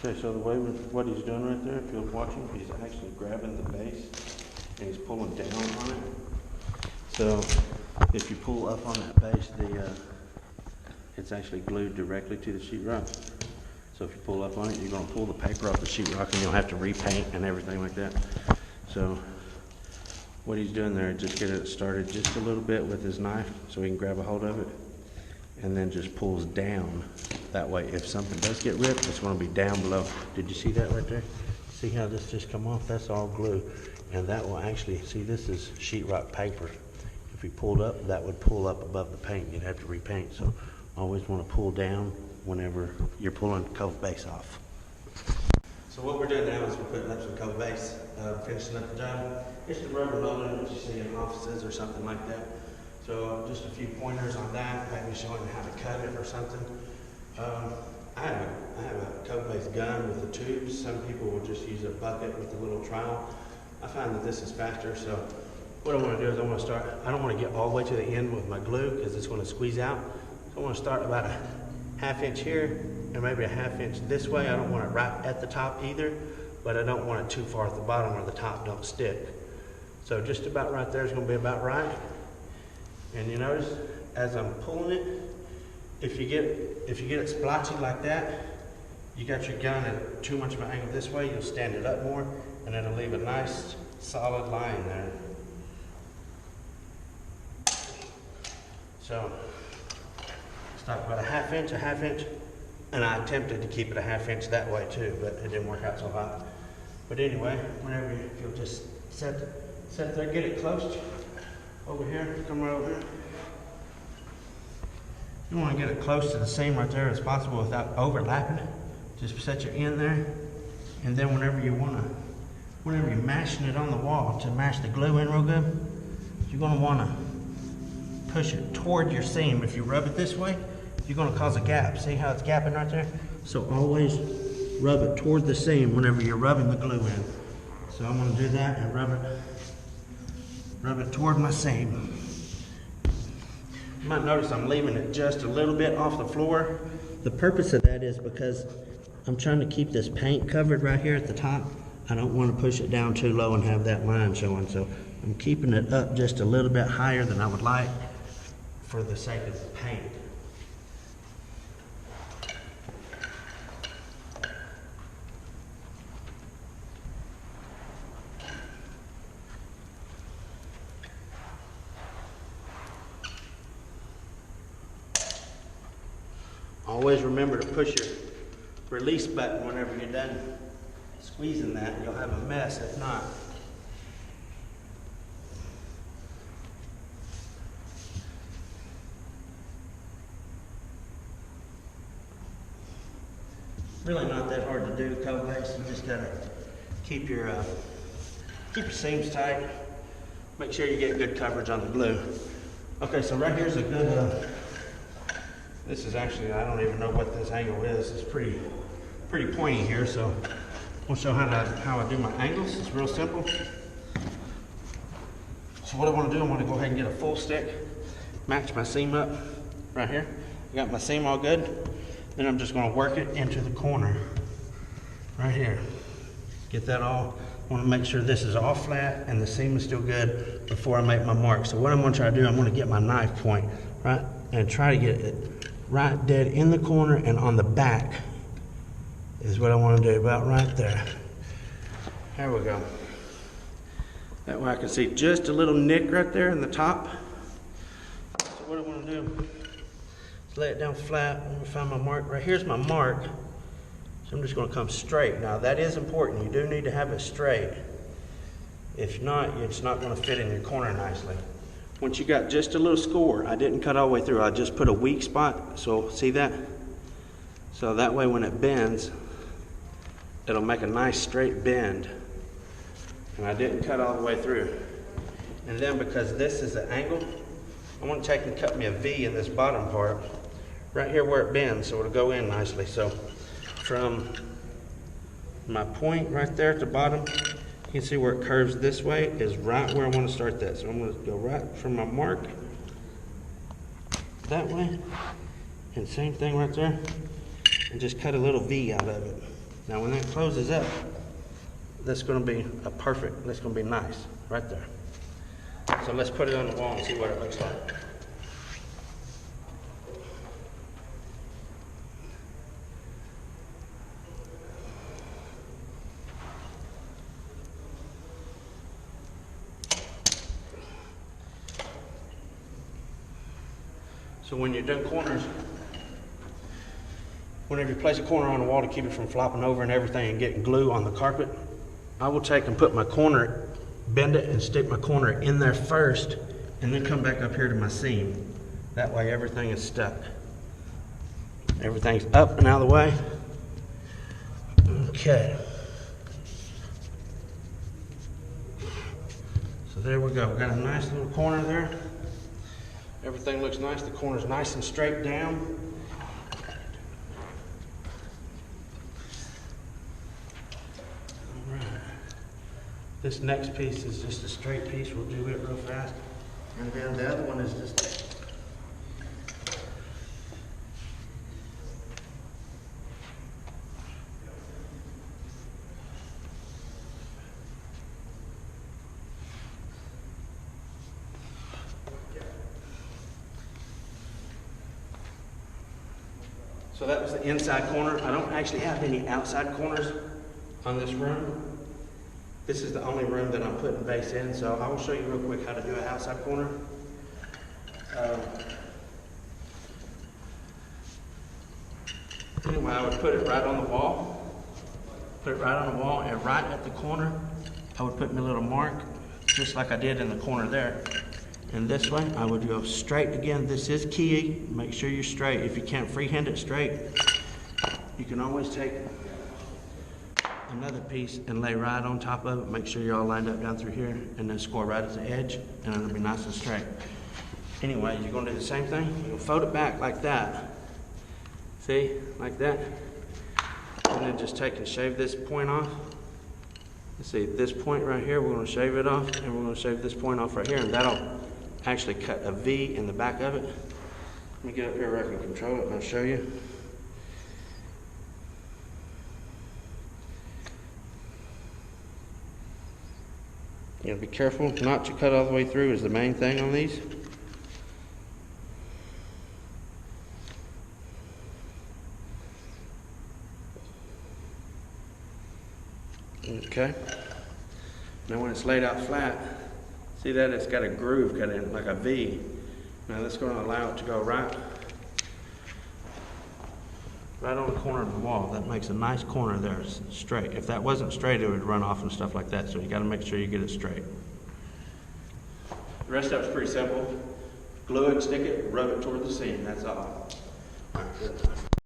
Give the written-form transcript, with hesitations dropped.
Okay, so the way what he's doing right there, if you're watching, he's actually grabbing the base and he's pulling down on it. So if you pull up on that base, it's actually glued directly to the sheetrock. So if you pull up on it, you're going to pull the paper off the sheetrock and you'll have to repaint and everything like that. So what he's doing there, just get it started just a little bit with his knife so he can grab a hold of it, and then just pulls down. That way, if something does get ripped, it's going to be down below. Did you see that right there? See how this just come off? That's all glue. And that will actually, see, this is sheetrock paper. If you pulled up, that would pull up above the paint. You'd have to repaint. So always want to pull down whenever you're pulling Cove base off. So what we're doing now is we're putting up some Cove base, finishing up the job. It's the rubber molding that you see in offices or something like that. So just a few pointers on that, maybe showing how to cut it or something. I have a Cove base gun with the tubes. Some people will just use a bucket with a little trowel. I find that this is faster, so what I want to do is I want to start, I don't want to get all the way to the end with my glue because it's going to squeeze out. So I want to start about a ½ inch here and maybe a ½ inch this way. I don't want it right at the top either, but I don't want it too far at the bottom where the top don't stick. So just about right there is going to be about right. And you notice as I'm pulling it, if you get it splotchy like that, you got your gun at too much of an angle this way, you'll stand it up more, and it'll leave a nice solid line there. So start about a ½ inch, and I attempted to keep it a ½ inch that way too, but it didn't work out so hot. But anyway, whenever if you'll just set there, get it close over here, come right over here. You want to get it close to the seam right there as possible without overlapping it. Just set your end there, and then whenever you're mashing it on the wall to mash the glue in real good, you're going to want to push it toward your seam. If you rub it this way, you're going to cause a gap. See how it's gapping right there? So always rub it toward the seam whenever you're rubbing the glue in. So I'm going to do that and rub it toward my seam. You might notice I'm leaving it just a little bit off the floor. The purpose of that is because I'm trying to keep this paint covered right here at the top. I don't want to push it down too low and have that line showing, so I'm keeping it up just a little bit higher than I would like for the sake of the paint. Always remember to push your release button whenever you're done squeezing that. You'll have a mess if not. Really not that hard to do, Cove base. You just gotta keep your seams tight. Make sure you get good coverage on the glue. Okay, so right here's a good. This is actually, I don't even know what this angle is. It's pretty pointy here, so I'll show how I do my angles. It's real simple. So what I want to do, I want to go ahead and get a full stick, match my seam up right here. I got my seam all good. Then I'm just going to work it into the corner right here. Get that all. I want to make sure this is all flat and the seam is still good before I make my mark. So what I'm going to try to do, I'm going to get my knife point right and try to get it right dead in the corner and on the back is what I want to do, about right there. There we go. That way I can see just a little nick right there in the top. So what I want to do is lay it down flat. Let me find my mark. Right here's my mark. So I'm just going to come straight. Now that is important. You do need to have it straight. If not, it's not going to fit in your corner nicely. Once you got just a little score, I didn't cut all the way through. I just put a weak spot. So see that? So that way when it bends, it'll make a nice straight bend. And I didn't cut all the way through. And then because this is the angle, I want to take and cut me a V in this bottom part, right here where it bends, so it'll go in nicely. So from my point right there at the bottom, you can see where it curves this way is right where I want to start that. So I'm going to go right from my mark that way, and same thing right there, and just cut a little V out of it. Now when that closes up, that's gonna be that's gonna be nice, right there. So let's put it on the wall and see what it looks like. So when you're doing corners, whenever you place a corner on the wall to keep it from flopping over and everything and getting glue on the carpet, I will take and put my corner, bend it and stick my corner in there first, and then come back up here to my seam. That way everything is stuck. Everything's up and out of the way. Okay. So there we go. We got a nice little corner there. Everything looks nice. The corner's nice and straight down. All right. This next piece is just a straight piece. We'll do it real fast. And then the other one is just so that was the inside corner. I don't actually have any outside corners on this room. This is the only room that I'm putting base in, so I will show you real quick how to do an outside corner. Anyway, I would put it right on the wall. Put it right on the wall, and right at the corner, I would put my little mark, just like I did in the corner there. And this way, I would go straight again. This is key. Make sure you're straight. If you can't freehand it straight, you can always take another piece and lay right on top of it. Make sure you're all lined up down through here, and then score right at the edge, and it'll be nice and straight. Anyway, you're gonna do the same thing. You'll fold it back like that. See, like that. And then just take and shave this point off. Let's see, this point right here, we're gonna shave it off, and we're gonna shave this point off right here, and that'll actually cut a V in the back of it. Let me get up here where I can control it and I'll show you. You gotta be careful not to cut all the way through is the main thing on these. Okay. Now when it's laid out flat, see that it's got a groove cut in, like a V. Now that's going to allow it to go right on the corner of the wall. That makes a nice corner there, straight. If that wasn't straight, it would run off and stuff like that. So you got to make sure you get it straight. The rest of it's pretty simple. Glue it, stick it, rub it toward the seam. That's all. All right, good.